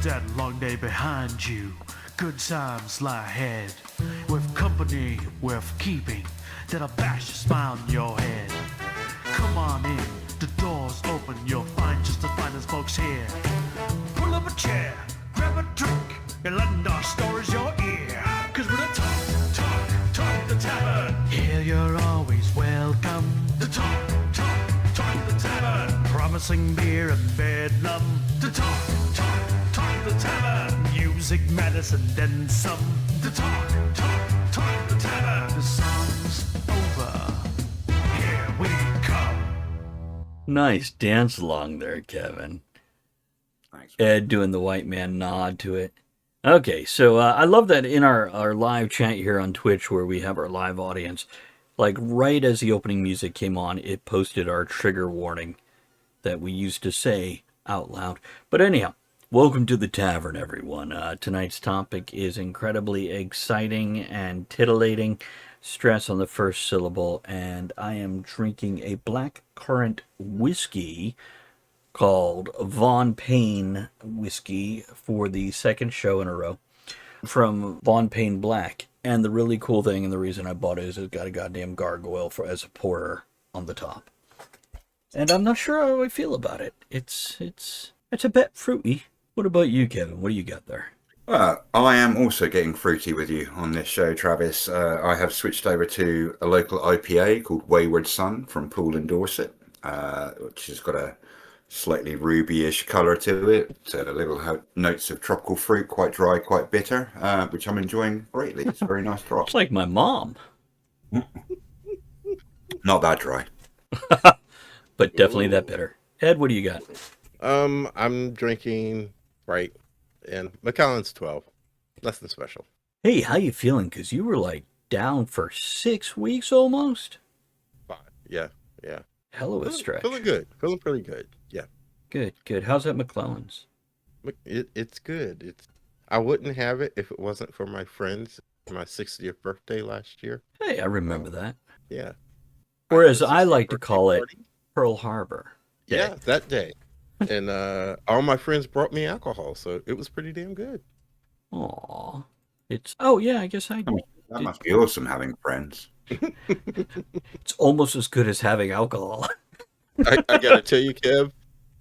that long day behind you. Good times lie ahead. With company worth keeping, that'll bash a smile on your head. Come on in, the door's open, you'll find just the finest folks here. Pull up a chair, grab a drink, and lend our stories your ear. Cause we're the talk the tavern. Here you're always welcome. The talk the tavern. Promising beer and bedlam. The talk the tavern. Music, medicine, then some. The talk the tavern. The song's over. Here we come. Nice dance along there, Kevin. Thanks. Ed doing the white man nod to it. Okay, so I love that in our live chat here on Twitch where we have our live audience, like right as the opening music came on, it posted our trigger warning that we used to say out loud. But anyhow, welcome to the tavern, everyone. Tonight's topic is incredibly exciting and titillating. Stress on the first syllable, and I am drinking a black currant whiskey called Von Payne Whiskey for the second show in a row from Von Payne Black. And the really cool thing, and the reason I bought it, is it's got a goddamn gargoyle as a pourer on the top. And I'm not sure how I feel about it. It's a bit fruity. What about you, Kevin? What do you got there? Well, I am also getting fruity with you on this show, Travis. I have switched over to a local IPA called Wayward Sun from Poole in Dorset, which has got a slightly ruby-ish colour to it. Little notes of tropical fruit, quite dry, quite bitter, which I'm enjoying greatly. It's a very nice drop. It's like my mom. Not that dry. But definitely that bitter. Ed, what do you got? I'm drinking Sprite and Macallan's 12. Nothing special. Hey, how you feeling? Because you were like down for 6 weeks almost. 5. Yeah. Hell of a stretch. Feeling good. Feeling pretty good. Yeah. Good. How's that McClellan's? It's good. I wouldn't have it if it wasn't for my friends. My 60th birthday last year. Hey, I remember that. Yeah. Or as I like to call it, Pearl Harbor. Yeah, that day. And all my friends brought me alcohol, so it was pretty damn good. Aw. Oh yeah, I guess I do. That must be awesome having friends. It's almost as good as having alcohol. I gotta tell you, Kev,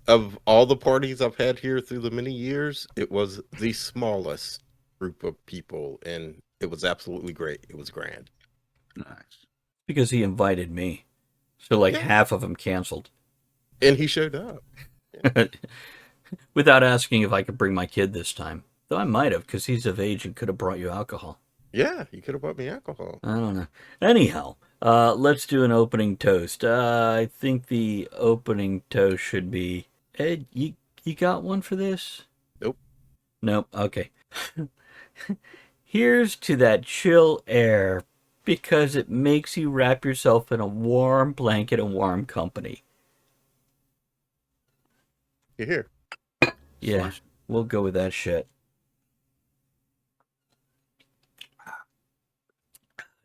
of all the parties I've had here through the many years, it was the smallest group of people, and it was absolutely great. It was grand. Nice. Because he invited me. So half of them canceled. And he showed up. Without asking if I could bring my kid this time. Though I might have, because he's of age and could have brought you alcohol. Yeah, he could have bought me alcohol. I don't know. Anyhow, let's do an opening toast. I think the opening toast should be... Ed, you got one for this? Nope. Okay. Here's to that chill air, because it makes you wrap yourself in a warm blanket and warm company. You're here. Yeah, we'll go with that shit.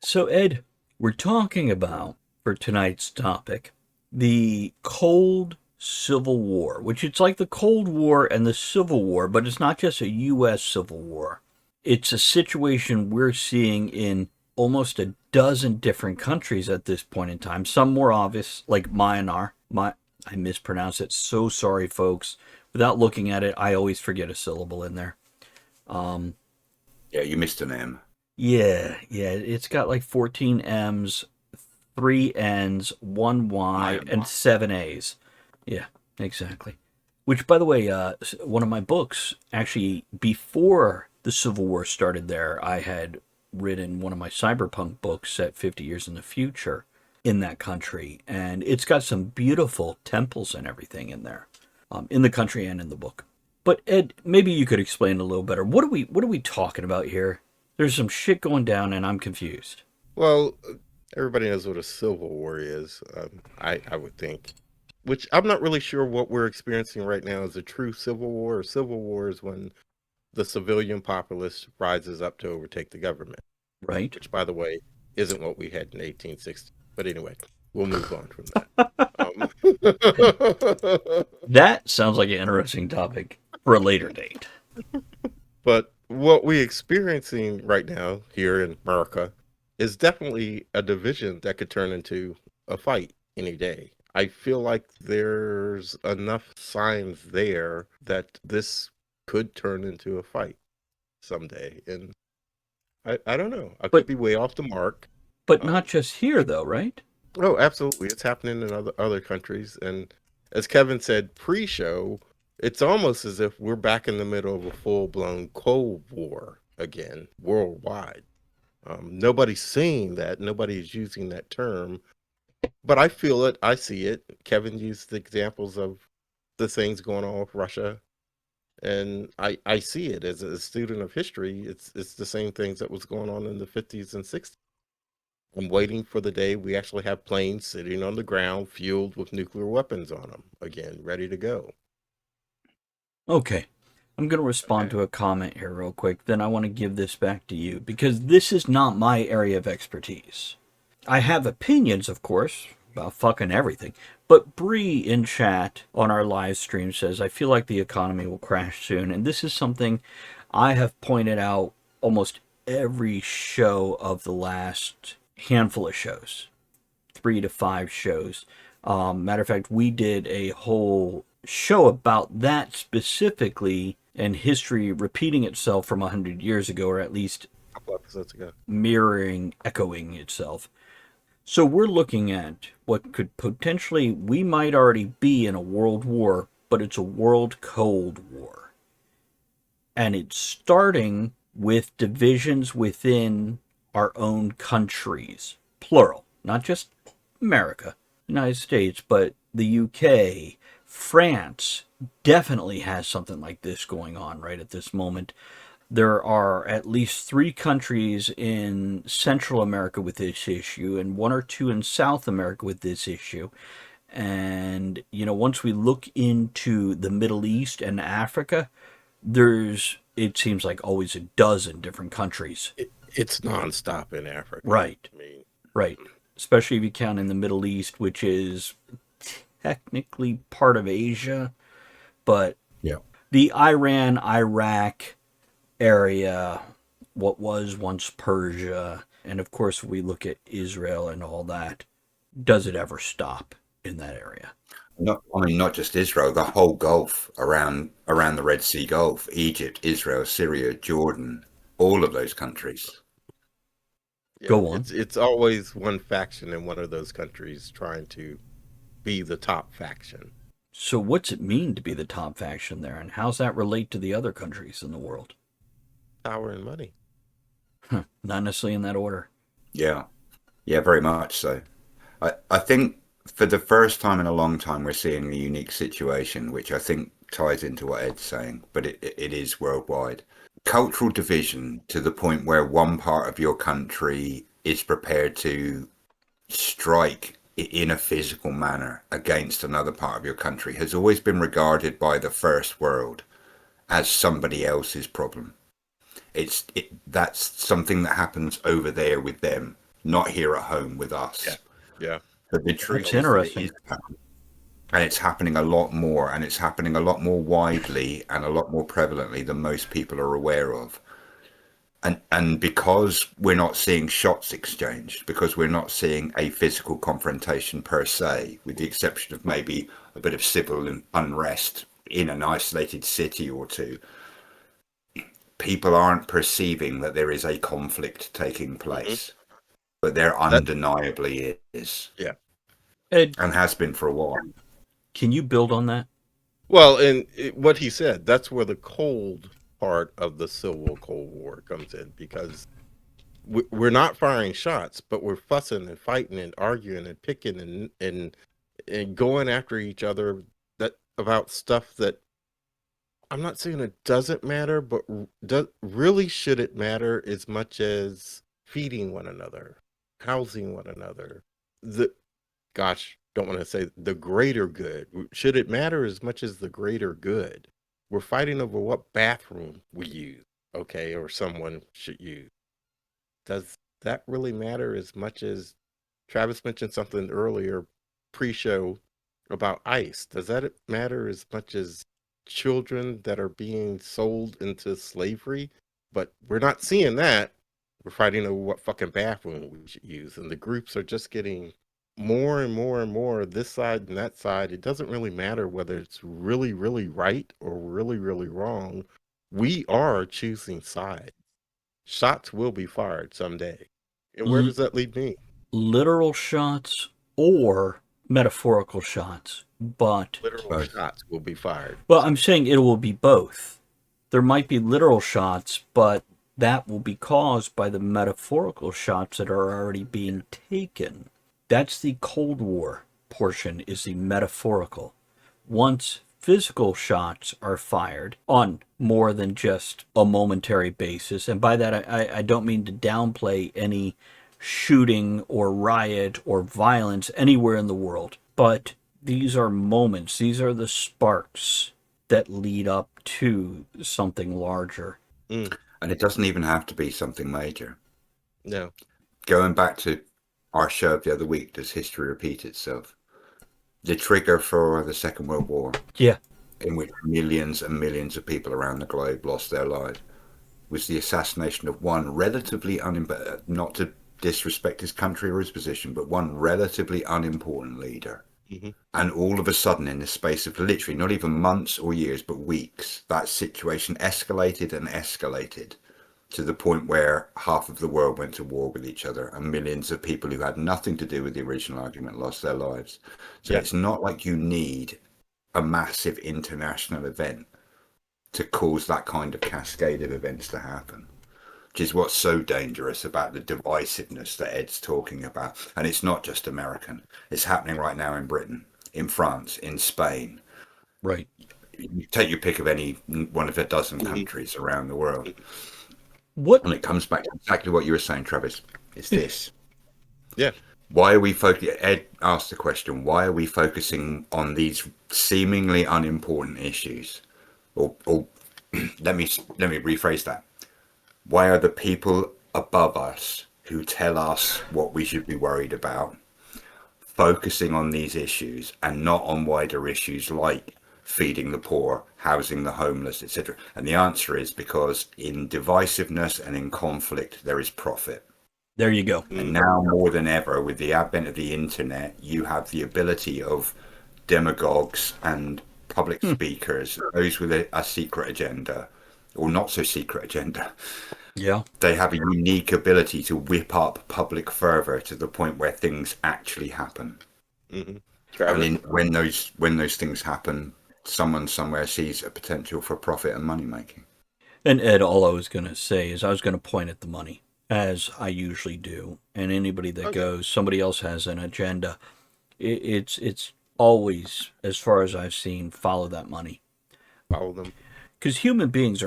So, Ed, we're talking about, for tonight's topic, the Cold Civil War, which it's like the Cold War and the Civil War, but it's not just a U.S. Civil War. It's a situation we're seeing in almost a dozen different countries at this point in time. Some more obvious, like Myanmar. I mispronounced it. So sorry, folks. Without looking at it, I always forget a syllable in there. Yeah, you missed an M. Yeah. It's got like 14 M's, 3 N's, 1 Y, and 7 A's. Yeah, exactly. Which, by the way, one of my books, actually, before the Civil War started there, I had written one of my cyberpunk books set 50 years in the future in that country. And it's got some beautiful temples and everything in there, in the country and in the book. But Ed, maybe you could explain a little better. What are we talking about here? There's some shit going down and I'm confused. Well, everybody knows what a civil war is, I would think. Which I'm not really sure what we're experiencing right now is a true civil war. A civil war is when the civilian populace rises up to overtake the government. Right. Which, by the way, isn't what we had in 1860. But anyway, we'll move on from that. That sounds like an interesting topic for a later date. But what we're experiencing right now here in America is definitely a division that could turn into a fight any day. I feel like there's enough signs there that this could turn into a fight someday. And I don't know. I could But be way off the mark. not Um, just here though, right? oh, absolutely. It's happening in other countries. And as Kevin said pre-show, it's almost as if we're back in the middle of a full-blown Cold War again, worldwide. Nobody's saying that. Nobody's using that term, but I feel it. I see it. Kevin used the examples of the things going on with Russia, and I see it as a student of history. It's the same things that was going on in the 50s and 60s. I'm waiting for the day we actually have planes sitting on the ground fueled with nuclear weapons on them again, ready to go. Okay. I'm going to respond to a comment here real quick. Then I want to give this back to you because this is not my area of expertise. I have opinions, of course, about fucking everything. But Bree in chat on our live stream says, I feel like the economy will crash soon. And this is something I have pointed out almost every show of the last handful of shows, 3 to 5 shows. Matter of fact, we did a whole show about that specifically and history repeating itself from 100 years ago, or at least A couple episodes ago. mirroring, echoing itself. So we're looking at what could potentially, we might already be in a world war, but it's a world cold war. And it's starting with divisions within our own countries, plural, not just America, United States, but the UK, France definitely has something like this going on right at this moment. There are at least 3 countries in Central America with this issue, and 1 or 2 in South America with this issue. And, once we look into the Middle East and Africa, it seems like always a dozen different countries. It's nonstop in Africa. Right, I mean, right. Especially if you count in the Middle East, which is technically part of Asia, but Yeah. the Iran, Iraq area, what was once Persia, and of course we look at Israel and all that. Does it ever stop in that area? Not just Israel, the whole Gulf around the Red Sea Gulf, Egypt, Israel, Syria, Jordan, all of those countries. yeah, Go on. it's always one faction in one of those countries trying to be the top faction. So what's it mean to be the top faction there, and how's that relate to the other countries in the world? Power and money. Not necessarily in that order. Yeah, yeah, very much so. I think for the first time in a long time, we're seeing a unique situation, which I think ties into what Ed's saying, but it is worldwide. Cultural division to the point where one part of your country is prepared to strike in a physical manner against another part of your country has always been regarded by the first world as somebody else's problem. That's something that happens over there with them, not here at home with Yeah, us. yeah. But the truth That's is that it interesting. is happening. And it's happening a lot more, and it's happening a lot more widely and a lot more prevalently than most people are aware of. And because we're not seeing shots exchanged, because we're not seeing a physical confrontation per se, with the exception of maybe a bit of civil unrest in an isolated city or two, people aren't perceiving that there is a conflict taking Hmm. place, but there That undeniably is, yeah. Ed, and has been for a while. can you build on that? Well, and what he said, that's where the cold part of the Civil Cold War comes in because we're not firing shots, but we're fussing and fighting and arguing and picking and going after each other that about stuff that I'm not saying it doesn't matter, but really should it matter as much as feeding one another, housing one another? The gosh, don't want to say the greater good. Should it matter as much as the greater good? We're fighting over what bathroom we use, okay, or someone should use. Does that really matter as much as Travis mentioned something earlier pre-show about ice? Does that matter as much as children that are being sold into slavery, but we're not seeing that. We're fighting over what fucking bathroom we should use, and the groups are just getting more and more and more this side and that side. It doesn't really matter whether it's really, really right or really, really wrong. We are choosing sides. Shots will be fired someday. And where L- does that lead me? Literal shots or metaphorical shots. But, Literal Both. shots will be fired. well, I'm saying it will be both. There might be literal shots, but that will be caused by the metaphorical shots that are already being taken. That's the Cold War portion, is the metaphorical. Once physical shots are fired on more than just a momentary basis, and by that I don't mean to downplay any shooting or riot or violence anywhere in the world, but these are moments, these are the sparks that lead up to something larger. Mm, And it doesn't even have to be something major. no. Going back to our show the other week, does history repeat itself? The trigger for the Second World War, Yeah. in which millions and millions of people around the globe lost their lives, was the assassination of one relatively not to disrespect his country or his position, but one relatively unimportant leader. Hmm. And all of a sudden, in the space of literally not even months or years, but weeks, that situation escalated and escalated to the point where half of the world went to war with each other, and millions of people who had nothing to do with the original argument lost their lives. So Yeah. it's not like you need a massive international event to cause that kind of cascade of events to happen, which is what's so dangerous about the divisiveness that Ed's talking about. And it's not just American. It's happening right now in Britain, in France, in Spain. Right. You take your pick of any one of a dozen Mhm. countries around the world. What And it comes back to exactly what you were saying, Travis. It's this. Yeah. Why are we focusing? Ed asked the question, why are we focusing on these seemingly unimportant issues? Or let me rephrase that. Why are the people above us who tell us what we should be worried about focusing on these issues and not on wider issues like feeding the poor, housing the homeless, etc.? And the answer is because in divisiveness and in conflict, there is profit. there you go. And now more than ever, with the advent of the internet, you have the ability of demagogues and public speakers, those with a secret agenda or not so secret agenda. Yeah. They have a unique ability to whip up public fervor to the point where things actually happen. Hmm. And when those things happen, someone somewhere sees a potential for profit and money making. And Ed, all I was going to say is I was going to point at the money, as I usually do. And anybody that Okay. goes, somebody else has an agenda. It's always, as far as I've seen, follow that money. Follow them. Because human beings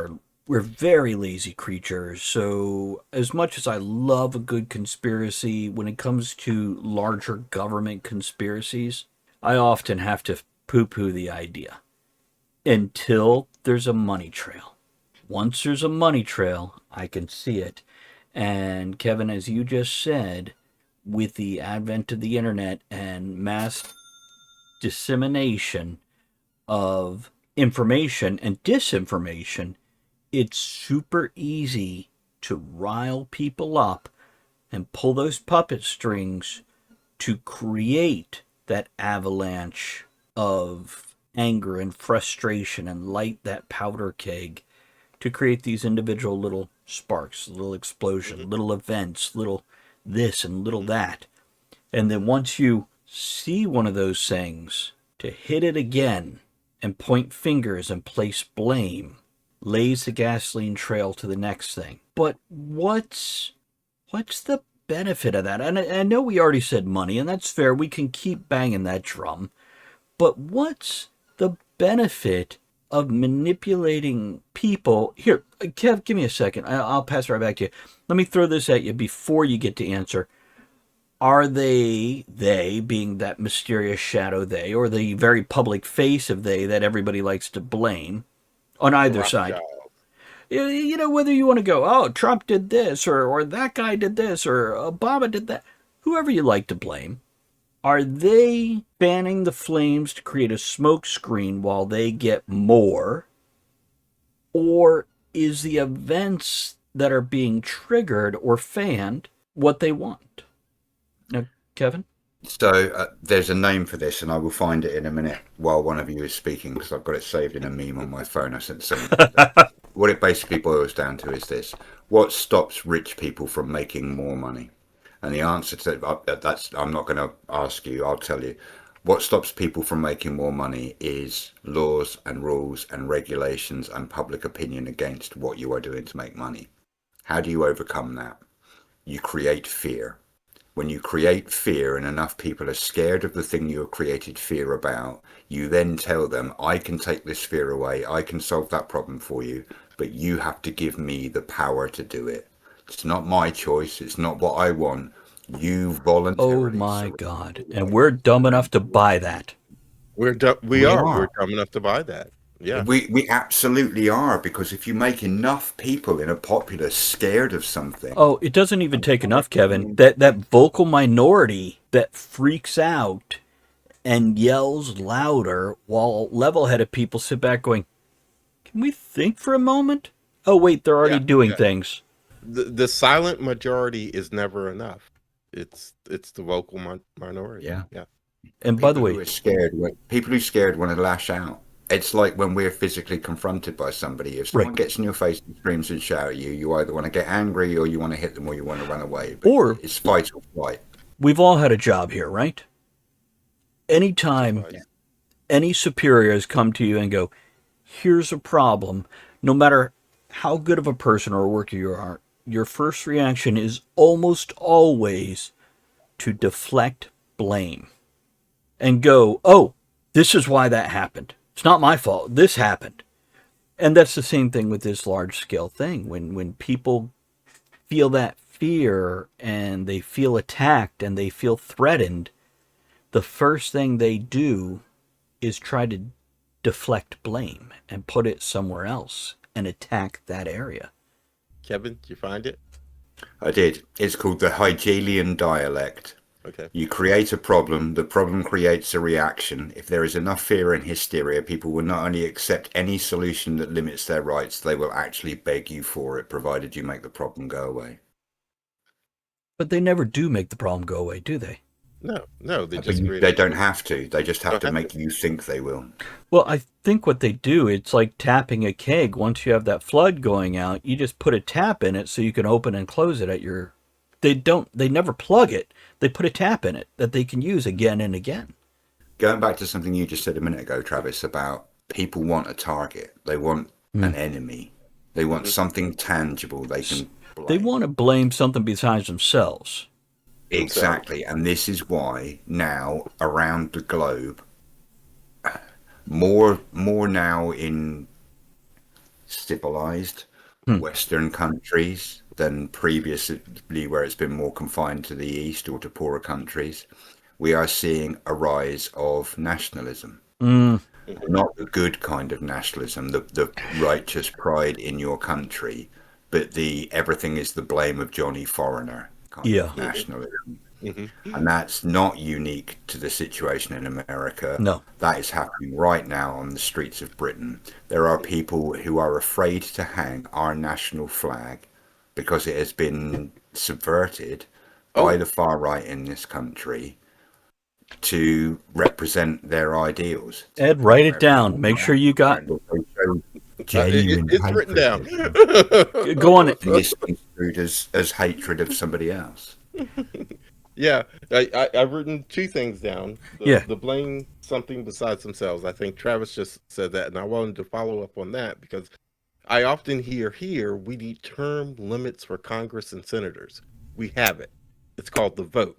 we're very lazy creatures. So as much as I love a good conspiracy, when it comes to larger government conspiracies, I often have to poo-poo the idea until there's a money trail. Once there's a money trail, I can see it. And Kevin, as you just said, with the advent of the internet and mass dissemination of information and disinformation, it's super easy to rile people up and pull those puppet strings to create that avalanche of anger and frustration and light that powder keg to create these individual little sparks, little explosion, little events, little this and little that. And then once you see one of those things, to hit it again and point fingers and place blame lays the gasoline trail to the next thing. But what's the benefit of that? And I know we already said money, and that's fair. We can keep banging that drum. But what's the benefit of manipulating people? Here, Kev, give me a second. I'll pass it right back to you. Let me throw this at you before you get to answer. Are they being that mysterious shadow they, or the very public face of they that everybody likes to blame on either side? Rothschild. You know, whether you want to go, oh, Trump did this, or that guy did this, or Obama did that, whoever you like to blame, Are they fanning the flames to create a smoke screen while they get more? Or is the events that are being triggered or fanned what they want? Now, Kevin? So there's a name for this, and I will find it in a minute while one of you is speaking, because I've got it saved in a meme on my phone I sent someone the other day. What it basically boils down to is this: what stops rich people from making more money? And the answer to that's, I'm not going to ask you, I'll tell you. What stops people from making more money is laws and rules and regulations and public opinion against what you are doing to make money. How do you overcome that? You create fear. When you create fear and enough people are scared of the thing you have created fear about, you then tell them, I can take this fear away, I can solve that problem for you, but you have to give me the power to do it. It's not my choice, it's not what I want. You Oh voluntarily my surrender God. your And right we're dumb enough to and buy that. We we are. We're are. dumb enough to buy that. Yeah. We absolutely are, because if you make enough people in a populace scared of something, Oh, it doesn't even take enough, Kevin. That vocal minority that freaks out and yells louder while level-headed people sit back going, can we think for a moment? Oh, wait, they're already Yeah. doing Yeah. things. The silent majority is never enough. It's the vocal minority. yeah. Yeah. And by the People who way, are scared, people who are scared want to lash out. It's like when we're physically confronted by somebody. If right. someone gets in your face and screams and shouts at you, you either want to get angry or you want to hit them or you want to run away. But Or it's fight or flight. we've all had a job here, right? Anytime Surprise. any superiors come to you and go, here's a problem, no matter how good of a person or worker you are, your first reaction is almost always to deflect blame and go, oh, this is why that happened. It's not my fault. This happened. And that's the same thing with this large scale thing. When people feel that fear and they feel attacked and they feel threatened, the first thing they do is try to deflect blame and put it somewhere else and attack that area. Kevin, did you find it? I did. It's called the Hegelian dialect. Okay. You create a problem, the problem creates a reaction. If there is enough fear and hysteria, people will not only accept any solution that limits their rights, they will actually beg you for it, provided you make the problem go away. But they never do make the problem go away, do they? No, they But just create they a don't problem. have to. They just have Don't to have make to. you think they will. Well, I think what they do, it's like tapping a keg. Once you have that flood going out, you just put a tap in it so you can open and close it at your. They never plug it. They put a tap in it that they can use again and again. Going back to something you just said a minute ago, Travis, about people want a target. They want an enemy. They want Mhm. something tangible they can They blame. want to blame something besides themselves. Themselves. Exactly. And this is why now around the globe, more now in civilized Hmm. Western countries than previously, where it's been more confined to the East or to poorer countries, we are seeing a rise of nationalism. Mm, Mhm. Not the good kind of nationalism, the righteous pride in your country, but the everything is the blame of Johnny Foreigner kind yeah. of nationalism. Mhm. And that's not unique to the situation in America. No. That is happening right now on the streets of Britain. There are people who are afraid to hang our national flag because it has been subverted by Oh, the far right in this country to represent their ideals, to Ed, write paint it their flag down. Make black sure you got. and also show genuine it's written down. patriotism Go on. and misconstrued as hatred of somebody else. Yeah, I've written two things down. Yeah. The blame something besides themselves. I think Travis just said that, and I wanted to follow up on that because I often hear here we need term limits for Congress and senators. We have it. It's called the vote.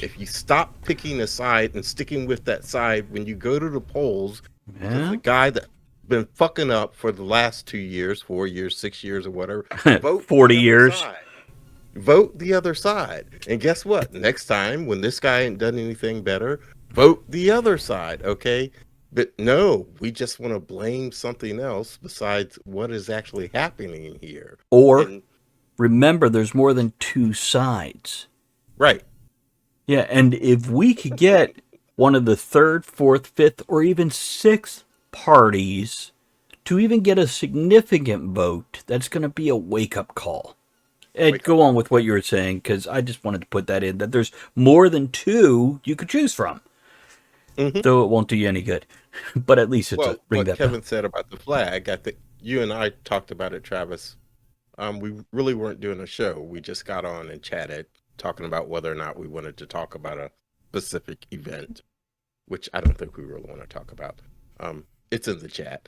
If you stop picking a side and sticking with that side when you go to the polls, because Yeah. the guy that been fucking up for the last 2 years, 4 years, 6 years, or whatever, vote 40 the other years. side. Vote the other side. And guess what? Next time, when this guy ain't done anything better, vote the other side, okay? But no, we just want to blame something else besides what is actually happening here. Or And remember, there's more than two sides. right. Yeah, and if we could get one of the third, fourth, fifth, or even sixth parties to even get a significant vote, that's going to be a wake-up call. Ed, go on with what you were saying, because I just wanted to put that in, that there's more than two you could choose from. Mhm. Though it won't do you any good. But at least it's Well, ring what that Kevin bell. said about the flag, I think you and I talked about it, Travis. We really weren't doing a show. We just got on and chatted, talking about whether or not we wanted to talk about a specific event, which I don't think we really want to talk about. It's in the chat.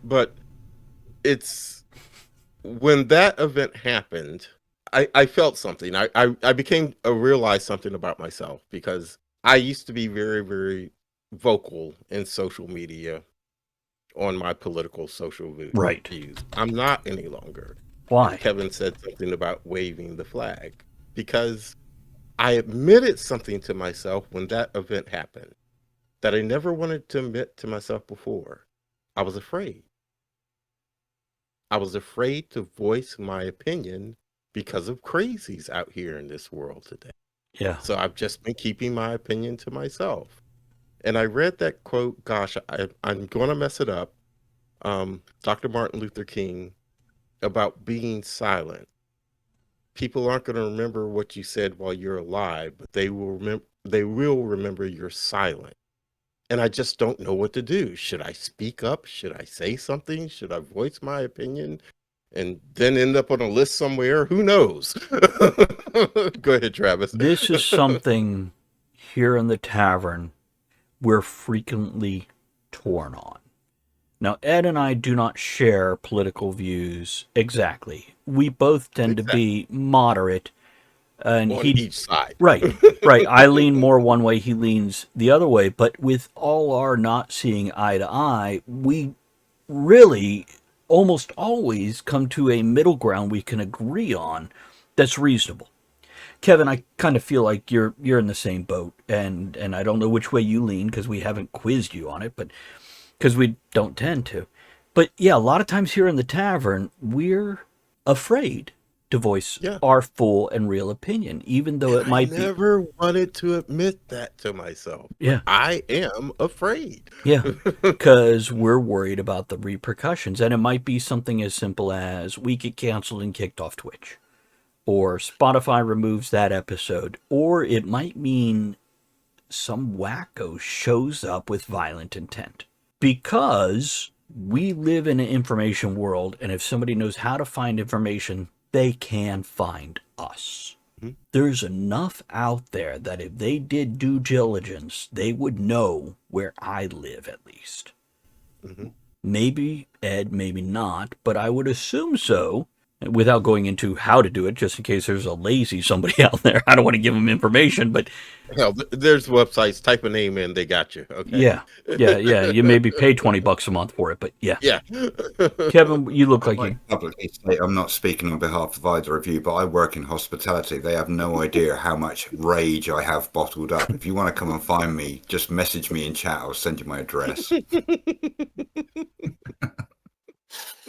But it's when that event happened, I felt something. I became realized something about myself because I used to be very, very vocal in social media on my political social Right. views. I'm not any longer. And Why? Kevin said something about waving the flag because I admitted something to myself when that event happened that I never wanted to admit to myself before. I was afraid. I was afraid to voice my opinion because of crazies out here in this world today. Yeah. So I've just been keeping my opinion to myself. And I read that quote, gosh, I'm going to mess it up. Dr. Martin Luther King about being silent. People aren't going to remember what you said while you're alive, but they will remember you're silent. And I just don't know what to do. Should I speak up? Should I say something? Should I voice my opinion? And then end up on a list somewhere? Who knows? Go ahead, Travis. This is something here in the tavern we're frequently torn on. Now, Ed and I do not share political views exactly. We both tend to be moderate, and On each side. right. I lean more one way, he leans the other way. But with all our not seeing eye to eye, we really almost always come to a middle ground we can agree on that's reasonable. Kevin, I kind of feel like you're in the same boat, and I don't know which way you lean because we haven't quizzed you on it, but because we don't tend to. But yeah, a lot of times here in the tavern, we're afraid to voice Yeah. our full and real opinion, even though it might I never wanted to admit that to myself. Yeah. I am afraid. Yeah, because we're worried about the repercussions. And it might be something as simple as we get canceled and kicked off Twitch, or Spotify removes that episode, or it might mean some wacko shows up with violent intent. Because we live in an information world, and if somebody knows how to find information, they can find us. Mhm. There's enough out there that if they did due diligence, they would know where I live at least. Mm-hmm. Maybe Ed, maybe not, but I would assume so, without going into how to do it, just in case there's a lazy somebody out there. I don't want to give them information, but Hell, there's websites. Type a name in, they got you. Okay. yeah. You maybe pay $20 a month for it, but yeah. Yeah. Kevin, you look like I you. publicly state I'm not speaking on behalf of either of you, but I work in hospitality. They have no idea how much rage I have bottled up. If you want to come and find me, just message me in chat. I'll send you my address.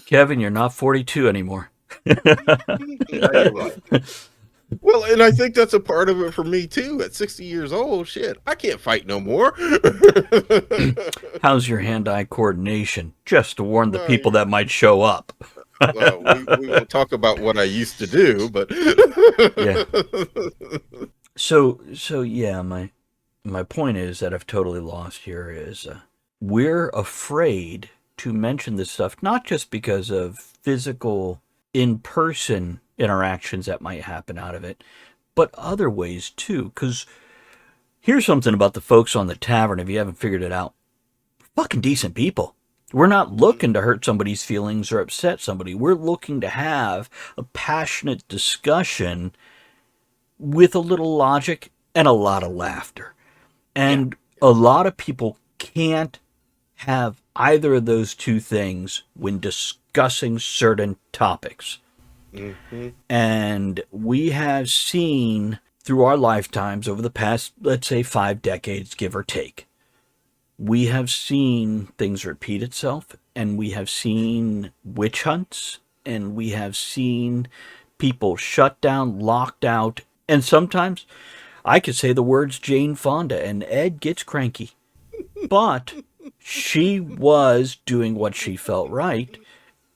Kevin, you're not 42 anymore. Yeah, you're right. Well, and I think that's a part of it for me too. At 60 years old, shit, I can't fight no more. How's your hand-eye coordination? Just to warn the people that might show up. Well, we won't talk about what I used to do, but Yeah. So yeah, my point is that I've totally lost here is we're afraid to mention this stuff, not just because of physical in-person interactions that might happen out of it, but other ways too. Because here's something about the folks on the tavern, if you haven't figured it out. Fucking decent people. We're not looking to hurt somebody's feelings or upset somebody. We're looking to have a passionate discussion with a little logic and a lot of laughter. And a lot of people can't have either of those two things when discussing certain topics. Mm-hmm. And we have seen through our lifetimes over the past, let's say, 5 decades, give or take, we have seen things repeat itself, and we have seen witch hunts and we have seen people shut down, locked out, and sometimes I could say the words Jane Fonda, and Ed gets cranky. But she was doing what she felt right,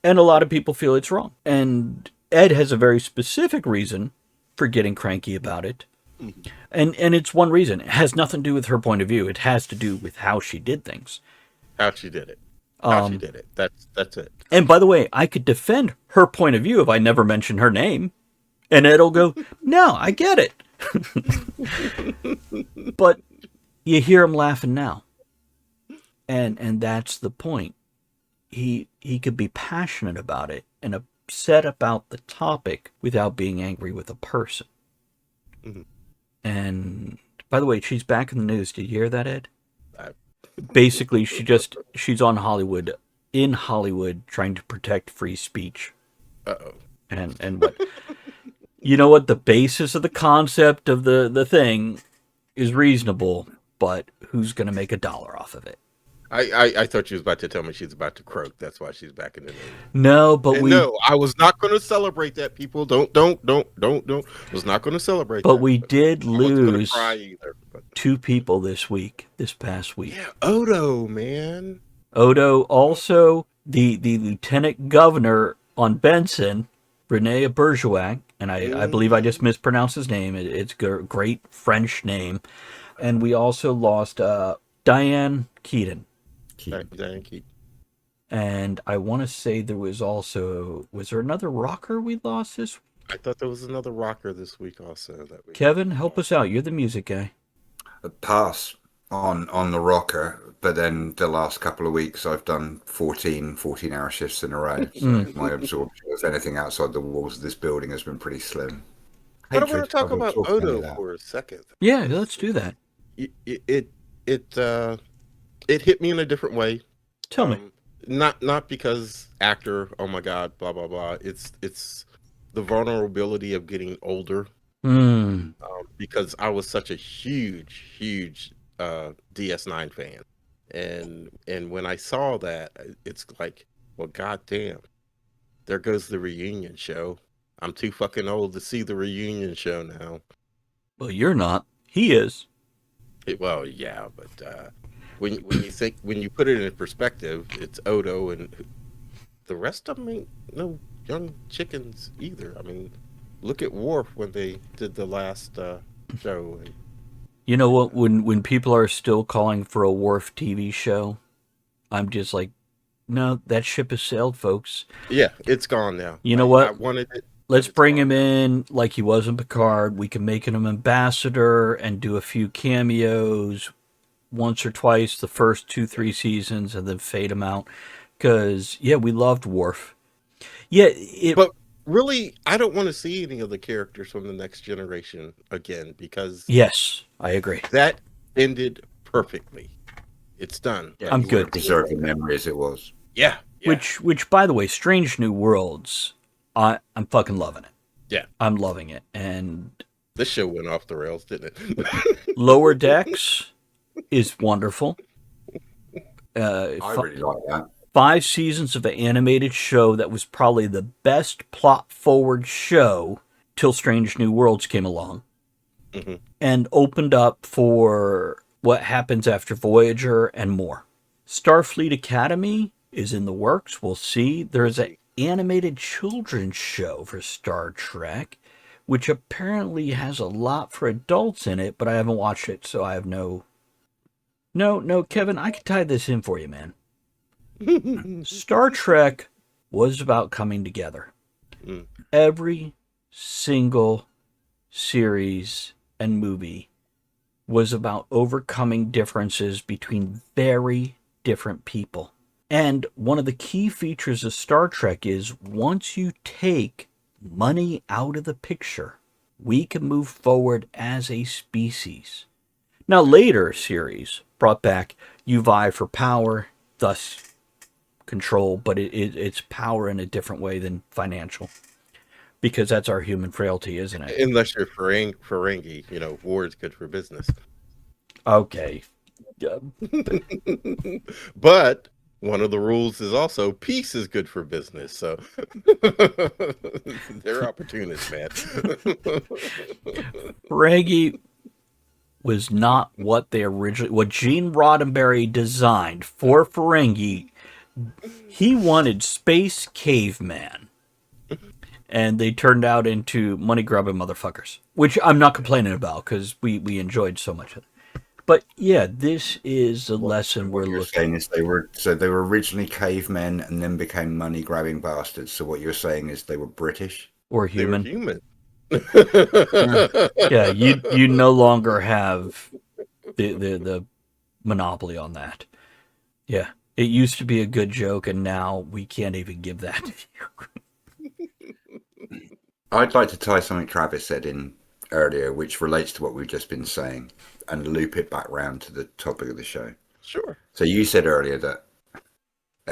and a lot of people feel it's wrong. And Ed has a very specific reason for getting cranky about it. And it's one reason. It has nothing to do with her point of view. It has to do with how she did things. How she did it. How she did it. That's it. And by the way, I could defend her point of view if I never mention her name. And Ed'll go, no, I get it. But you hear him laughing now. And that's the point. He could be passionate about it and upset about the topic without being angry with a person. Mm-hmm. And by the way, she's back in the news. Did you hear that, Ed? I- Basically, she's on Hollywood, in Hollywood, trying to protect free speech. Uh-oh. And what? You know what? The basis of the concept of the thing is reasonable, but who's going to make $1 off of it? I thought you was about to tell me she's about to croak. That's why she's back in the news. No, but No, I was not going to celebrate that. People, don't. Was not going to celebrate. But that, we did I wasn't gonna lose cry either. But 2 people this past week. yeah, Odo, man. Odo, also the lieutenant governor on Benson, Rene Bergerac, and I believe I just mispronounced his name. It's a great French name. And we also lost Diane Keaton. Diane Keaton. And I want to say was there another rocker we lost this week? I thought there was another rocker this week also. That week. Kevin, help us out. You're the music guy. A pass on the rocker, but then the last couple of weeks I've done 14-hour shifts in a row. So my absorption of anything outside the walls of this building has been pretty slim. But I want to Hatred talk of about absorption Odo of that. for a second. Yeah, let's do that. It hit me in a different way. Tell me. Not because actor, oh my God, blah blah blah. It's the vulnerability of getting older. Because I was such a huge DS9 fan, and when I saw that, it's like, well, goddamn, there goes the reunion show. I'm too fucking old to see the reunion show now. Well, you're not. He is. Well, yeah, but when you put it in perspective, it's Odo, and the rest of them ain't no young chickens either. I mean, look at Worf when they did the last show. And, You know what? When people are still calling for a Worf TV show, I'm just like, no, that ship has sailed, folks. yeah, it's gone now. You know what? I wanted it. Let's It's bring gone. him in like he was in Picard. We can make him an ambassador and do a few cameos once or twice the first 2-3 seasons and then fade him out. Because, yeah, we loved Worf. Yeah, But really, I don't want to see any of the characters from the next generation again, because yes, I agree. that ended perfectly. It's done. Yeah, I'm you good. want to preserve the memory as it was. Yeah. Which, by the way, Strange New Worlds, I'm fucking loving it. Yeah. I'm loving it. And This show went off the rails, didn't it? Lower Decks is wonderful. I really like that. 5 seasons of an animated show that was probably the best plot forward show till Strange New Worlds came along and opened up for what happens after Voyager and more. Starfleet Academy is in the works. We'll see. There's an animated children's show for Star Trek, which apparently has a lot for adults in it, but I haven't watched it, so I have no, Kevin, I can tie this in for you, man. Star Trek was about coming together. Every single series and movie was about overcoming differences between very different people. And one of the key features of Star Trek is once you take money out of the picture, we can move forward as a species. Now, later series brought back you vie for power, thus control, but it's power in a different way than financial. Because that's our human frailty, isn't it? Unless you're Ferengi, war is good for business. Okay. But one of the rules is also peace is good for business. So they're opportunists, man. Ferengi was not what what Gene Roddenberry designed for Ferengi. He wanted space caveman, and they turned out into money grubbing motherfuckers, which I'm not complaining about because we enjoyed so much of it. But yeah, this is a lesson we're What you're looking. saying is they were originally cavemen and then became money grabbing bastards. So what you're saying is they were British. Or They were human. human. Yeah, you no longer have the monopoly on that. Yeah, it used to be a good joke, and now we can't even give that to you. I'd like to tie something Travis said in earlier, which relates to what we've just been saying, and loop it back round to the topic of the show. Sure. So you said earlier that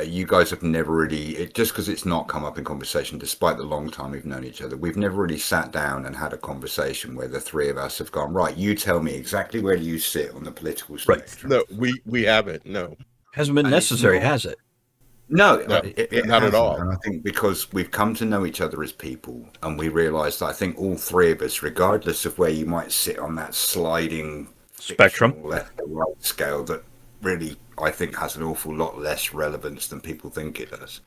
you guys have never really, just because it's not come up in conversation, despite the long time we've known each other, we've never really sat down and had a conversation where the three of us have gone, right, you tell me exactly where you sit on the political spectrum. No, we haven't. No. Hasn't been And it's necessary, not- has it? No, No, it not at hasn't. all. And I think because we've come to know each other as people, and we realise that I think all three of us, regardless of where you might sit on that sliding Spectrum. fictional left to right scale, that really I think has an awful lot less relevance than people think it does.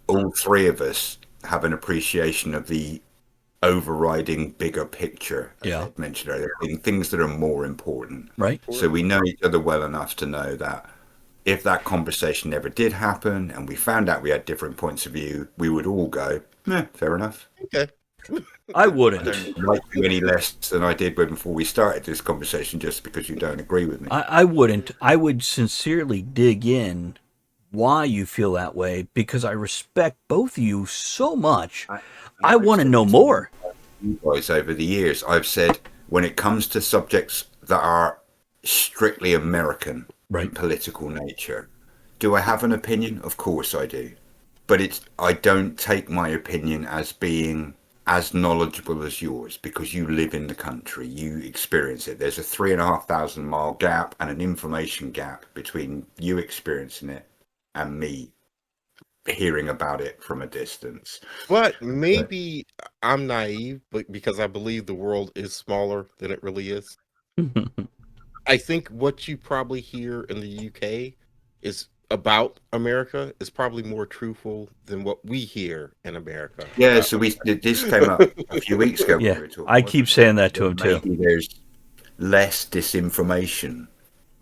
All three of us have an appreciation of the overriding bigger picture, as Yeah. I mentioned earlier, things that are more important. Right? So we know each other well enough to know that if that conversation never did happen and we found out we had different points of view, we would all go, fair enough. Okay. I I wouldn't. don't like you any less than I did before we started this conversation just because you don't agree with me. I wouldn't. I would sincerely dig in why you feel that way because I respect both of you so much. I want to know more. You guys, over the years, I've said when it comes to subjects that are strictly American Right. in political nature, do I have an opinion? Of course I do. But I don't take my opinion as being as knowledgeable as yours because you live in the country, you experience it. There's a 3,500 mile gap and an information gap between you experiencing it and me hearing about it from a distance. But maybe I'm naive, but because I believe the world is smaller than it really is. I think what you probably hear in the UK is about America is probably more truthful than what we hear in America. Yeah, about so America. this came up a few weeks ago. Yeah, when we were talking, I keep saying that to him too. maybe there's less disinformation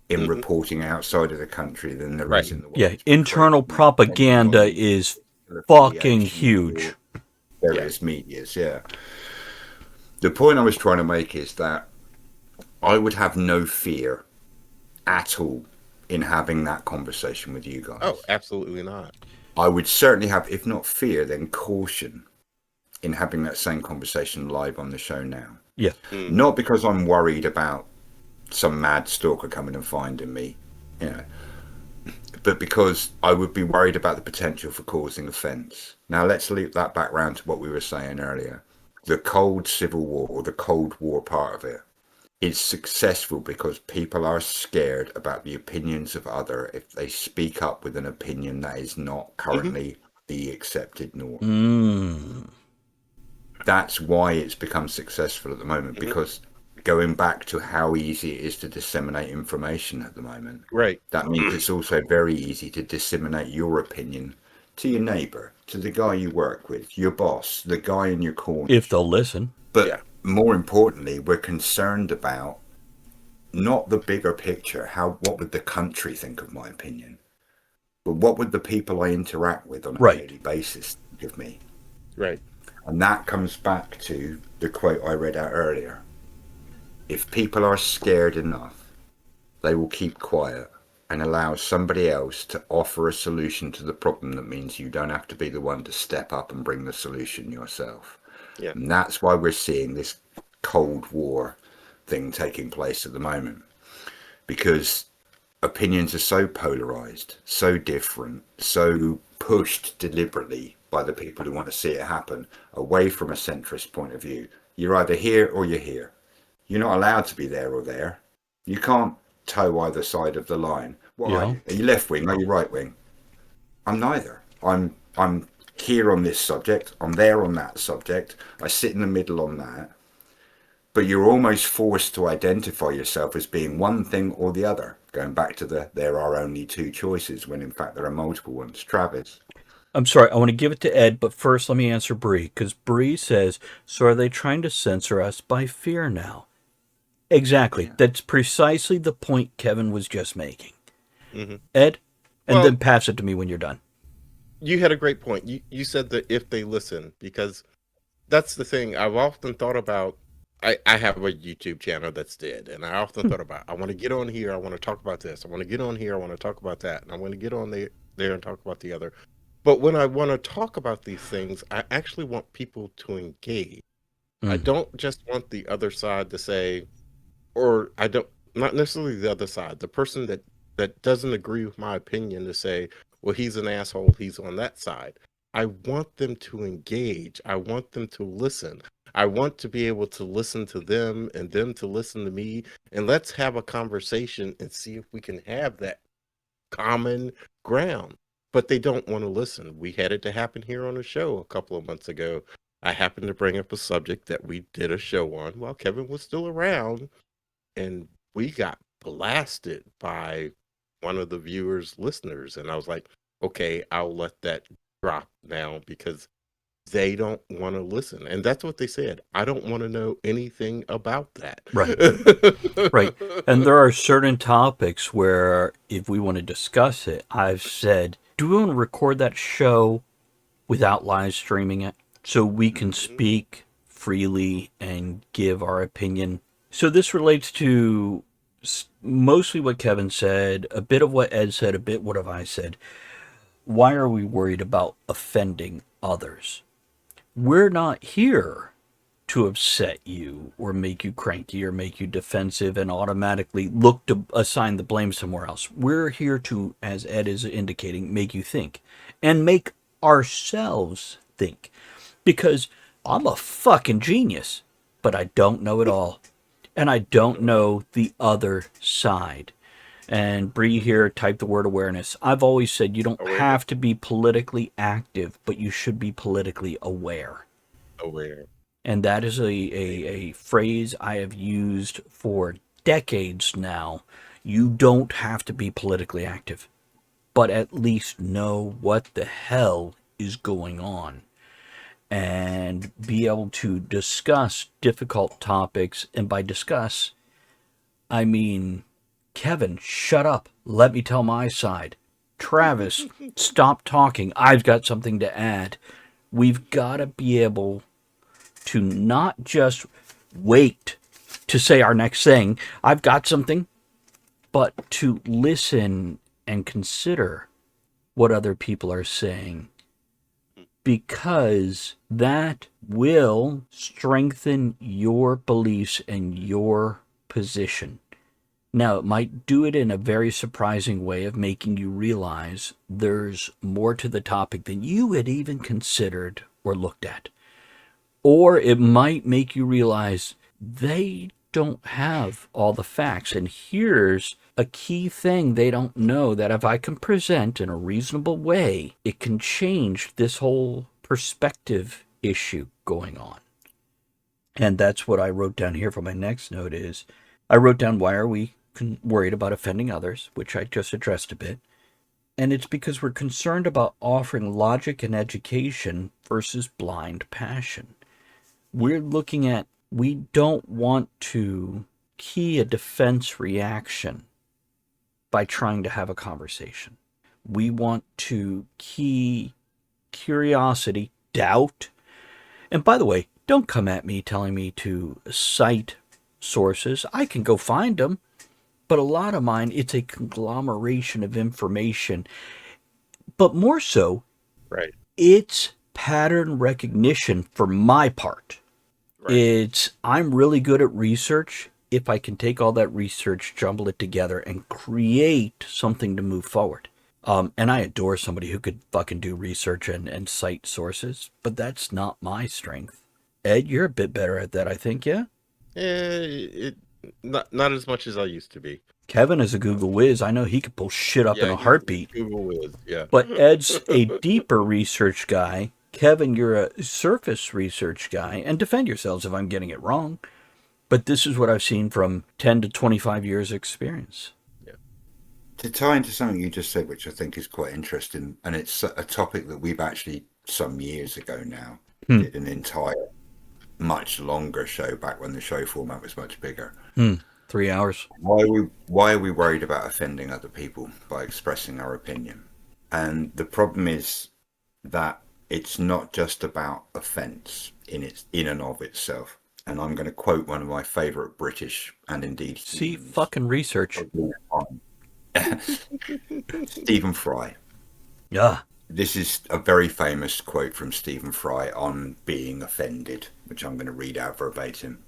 in Mhm. reporting outside of the country than there is Right. in the world. Yeah, internal propaganda is fucking huge. Various medias, yeah. The point I was trying to make is that I would have no fear at all in having that conversation with you guys. Oh, absolutely not. I would certainly have, if not fear, then caution in having that same conversation live on the show now. Yeah. Not because I'm worried about some mad stalker coming and finding me, you know, but because I would be worried about the potential for causing offence. Now let's loop that back round to what we were saying earlier. The Cold Civil War, or the Cold War part of it, is successful because people are scared about the opinions of other if they speak up with an opinion that is not currently the accepted norm. That's why it's become successful at the moment, because going back to how easy it is to disseminate information at the moment, Right. that means it's also very easy to disseminate your opinion to your neighbour, to the guy you work with, your boss, the guy in your corner. If they'll listen. But Yeah. more importantly, we're concerned about not the bigger picture, what would the country think of my opinion, but what would the people I interact with on a Right. daily basis think of me? Right. And that comes back to the quote I read out earlier. If people are scared enough, they will keep quiet and allow somebody else to offer a solution to the problem. That means you don't have to be the one to step up and bring the solution yourself. Yeah. And that's why we're seeing this Cold War thing taking place at the moment, because opinions are so polarized, so different, so pushed deliberately by the people who want to see it happen away from a centrist point of view. You're either here or you're here. You're not allowed to be there or there. You can't toe either side of the line. What Yeah. are you? Are you left wing? Are you right wing? I'm neither. I'm here on this subject. I'm there on that subject. I sit in the middle on that. But you're almost forced to identify yourself as being one thing or the other. Going back to the there are only two choices when in fact there are multiple ones. Travis. I'm sorry, I want to give it to Ed, but first let me answer Bree, because Bree says, so are they trying to censor us by fear now? Exactly. Yeah. That's precisely the point Kevin was just making. Hmm. Ed, and Well, then pass it to me when you're done. you had a great point. You said that if they listen, because that's the thing. I've often thought about. I have a YouTube channel that's dead, and I often thought about. I want to get on here. I want to talk about this. I want to get on here. I want to talk about that, and I want to get on there and talk about the other. But when I want to talk about these things, I actually want people to engage. I Mm, don't just want the other side to say, or I don't, not necessarily the other side, the person that doesn't agree with my opinion to say, well, he's an asshole, he's on that side. I want them to engage. I want them to listen. I want to be able to listen to them and them to listen to me, and let's have a conversation and see if we can have that common ground. But they don't want to listen. We had it to happen here on the show a couple of months ago. I happened to bring up a subject that we did a show on while Kevin was still around, and we got blasted by one of the viewers' listeners. And I was like, okay, I'll let that drop now because they don't want to listen. And that's what they said. I don't want to know anything about that. right, right. And there are certain topics where, if we want to discuss it, I've said, do we want to record that show without live streaming it so we can Mhm. speak freely and give our opinion? So this relates to mostly what Kevin said, a bit of what Ed said, a bit what have I said. Why are we worried about offending others? We're not here to upset you or make you cranky or make you defensive and automatically look to assign the blame somewhere else. We're here to, as Ed is indicating, make you think and make ourselves think. Because I'm a fucking genius, but I don't know it all. And I don't know the other side. And Bree here typed the word awareness. I've always said you don't Awareness, have to be politically active, but you should be politically aware. aware. And that is Amen. a phrase I have used for decades now. You don't have to be politically active, but at least know what the hell is going on and be able to discuss difficult topics. And by discuss, I mean, Kevin, shut up. Let me tell my side. Travis, stop talking. I've got something to add. We've got to be able to not just wait to say our next thing, I've got something, but to listen and consider what other people are saying, because that will strengthen your beliefs and your position. Now, it might do it in a very surprising way of making you realize there's more to the topic than you had even considered or looked at. Or it might make you realize they don't have all the facts. And here's a key thing they don't know, that if I can present in a reasonable way, it can change this whole perspective issue going on. And that's what I wrote down here for my next note is I wrote down, why are we worried about offending others, which I just addressed a bit. And it's because we're concerned about offering logic and education versus blind passion. We're looking at, we don't want to key a defense reaction by trying to have a conversation. We want to key curiosity, doubt. And by the way, don't come at me telling me to cite sources. I can go find them. But a lot of mine, it's a conglomeration of information. But more so, Right, it's pattern recognition for my part. right. It's, I'm really good at research if I can take all that research, jumble it together, and create something to move forward. And I adore somebody who could fucking do research and cite sources, but that's not my strength. Ed, you're a bit better at that, I think, yeah? It not as much as I used to be. Kevin is a Google whiz. I know he could pull shit up in a heartbeat. Google is, yeah. But Ed's a deeper research guy. Kevin, you're a surface research guy. And defend yourselves if I'm getting it wrong. But this is what I've seen from 10 to 25 years experience. To tie into something you just said, which I think is quite interesting, and it's a topic that we've actually, some years ago now, did an entire, much longer show back when the show format was much bigger. 3 hours. Why are we worried about offending other people by expressing our opinion? And the problem is that it's not just about offence in and of itself. And I'm going to quote one of my favourite British and indeed See, fucking research. Stephen Fry. Yeah. This is a very famous quote from Stephen Fry on being offended, which I'm going to read out verbatim.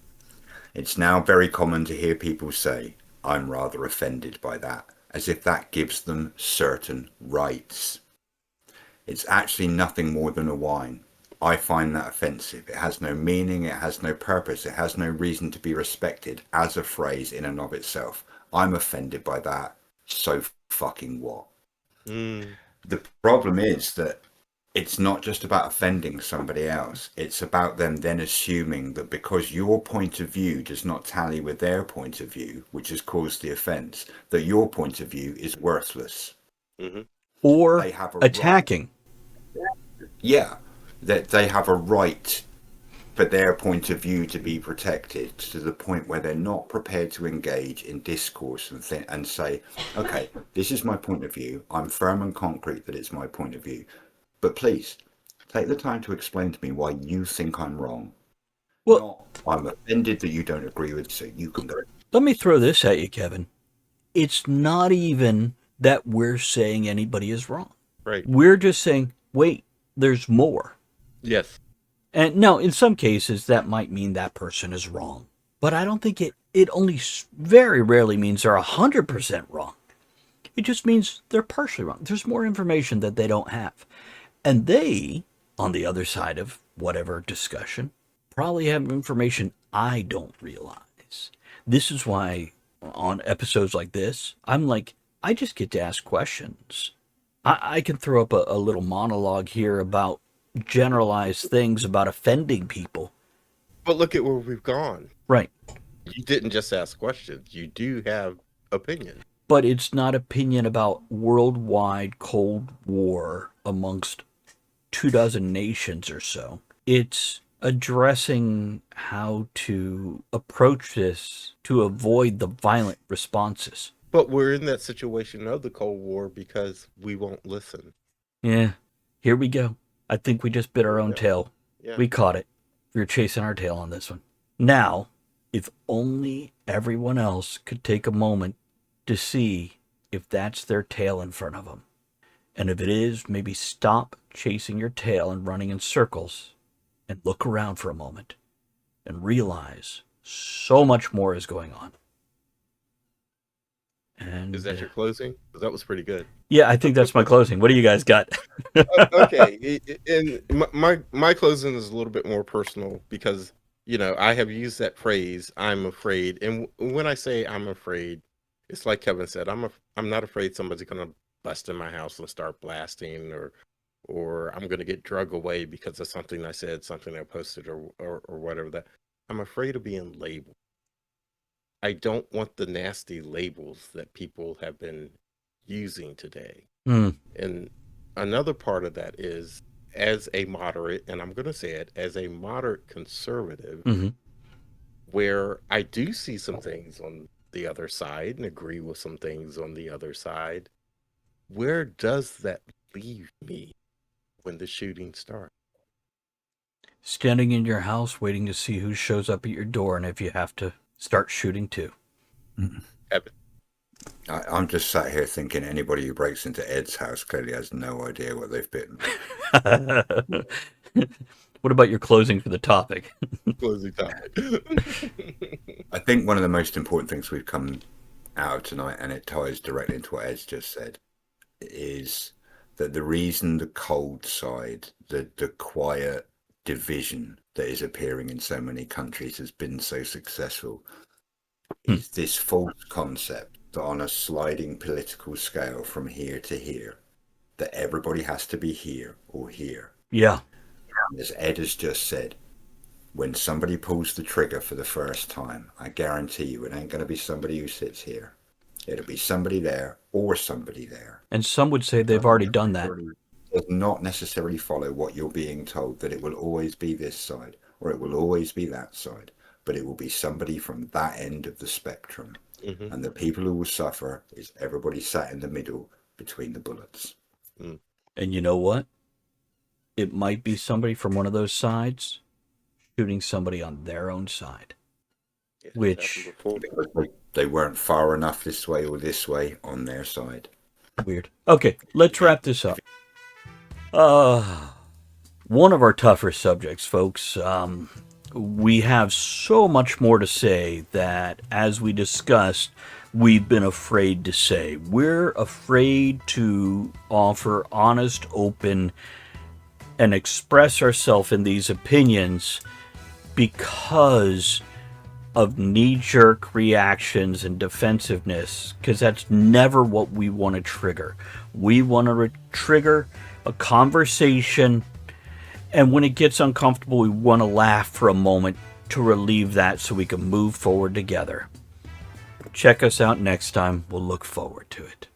It's now very common to hear people say, I'm rather offended by that, as if that gives them certain rights. It's actually nothing more than a whine. I find that offensive. It has no meaning, it has no purpose, it has no reason to be respected as a phrase in and of itself. I'm offended by that. So fucking what? The problem is that it's not just about offending somebody else. It's about them then assuming that because your point of view does not tally with their point of view, which has caused the offence, that your point of view is worthless. Or They have a attacking. Yeah, that they have a right for their point of view to be protected to the point where they're not prepared to engage in discourse and say, okay, this is my point of view. I'm firm and concrete that it's my point of view. But please, take the time to explain to me why you think I'm wrong. Well, I'm offended that you don't agree with, so you can go. Let me throw this at you, Kevin. It's not even that we're saying anybody is wrong. Right. We're just saying, wait, there's more. Yes. And no, in some cases, that might mean that person is wrong. But I don't think it only very rarely means they're 100% wrong. It just means they're partially wrong. There's more information that they don't have. And they, on the other side of whatever discussion, probably have information I don't realize. This is why on episodes like this, I'm like, I just get to ask questions. I can throw up a little monologue here about generalized things about offending people. But look at where we've gone. Right. You didn't just ask questions. You do have opinion. But it's not opinion about worldwide Cold War amongst 24 nations or so. It's addressing how to approach this to avoid the violent responses. But we're in that situation of the Cold War because we won't listen. Yeah, here we go. I think we just bit our own tail. Yeah. We caught it. We were chasing our tail on this one. Now, if only everyone else could take a moment to see if that's their tail in front of them. And if it is, maybe stop chasing your tail and running in circles and look around for a moment and realize so much more is going on. And Is that your closing? 'Cause that was pretty good. Yeah, I think that's my closing. What do you guys got? Okay, and my closing is a little bit more personal because I have used that phrase, I'm afraid, and when I say I'm afraid, it's like Kevin said, I'm not afraid somebody's gonna bust in my house and start blasting, or I'm gonna get drug away because of something I said, something I posted, or whatever that. I'm afraid of being labeled. I don't want the nasty labels that people have been using today. And another part of that is, as a moderate, and I'm going to say it, as a moderate conservative, where I do see some things on the other side and agree with some things on the other side, where does that leave me when the shooting starts? Standing in your house waiting to see who shows up at your door and if you have to start shooting too. Evan. I'm just sat here thinking anybody who breaks into Ed's house clearly has no idea what they've bitten. What about your closing for the topic? Closing topic. I think one of the most important things we've come out of tonight, and it ties directly into what Ed's just said, is that the reason the cold side, the quiet division that is appearing in so many countries has been so successful is this false concept on a sliding political scale from here to here, that everybody has to be here or here. Yeah. As Ed has just said, when somebody pulls the trigger for the first time, I guarantee you it ain't going to be somebody who sits here. It'll be somebody there or somebody there. And some would say they've already done that. Does not necessarily follow what you're being told, that it will always be this side or it will always be that side, but it will be somebody from that end of the spectrum. Mm-hmm. And the people who will suffer is everybody sat in the middle between the bullets. Mm. And you know what? It might be somebody from one of those sides shooting somebody on their own side. Yeah, Which, Because they weren't far enough this way or this way on their side. weird. Okay, let's wrap this up. One of our tougher subjects, folks. We have so much more to say that, as we discussed, we've been afraid to say. We're afraid to offer honest, open, and express ourselves in these opinions because of knee-jerk reactions and defensiveness, because that's never what we want to trigger. We want to trigger a conversation, and when it gets uncomfortable, we want to laugh for a moment to relieve that so we can move forward together. Check us out next time. We'll look forward to it.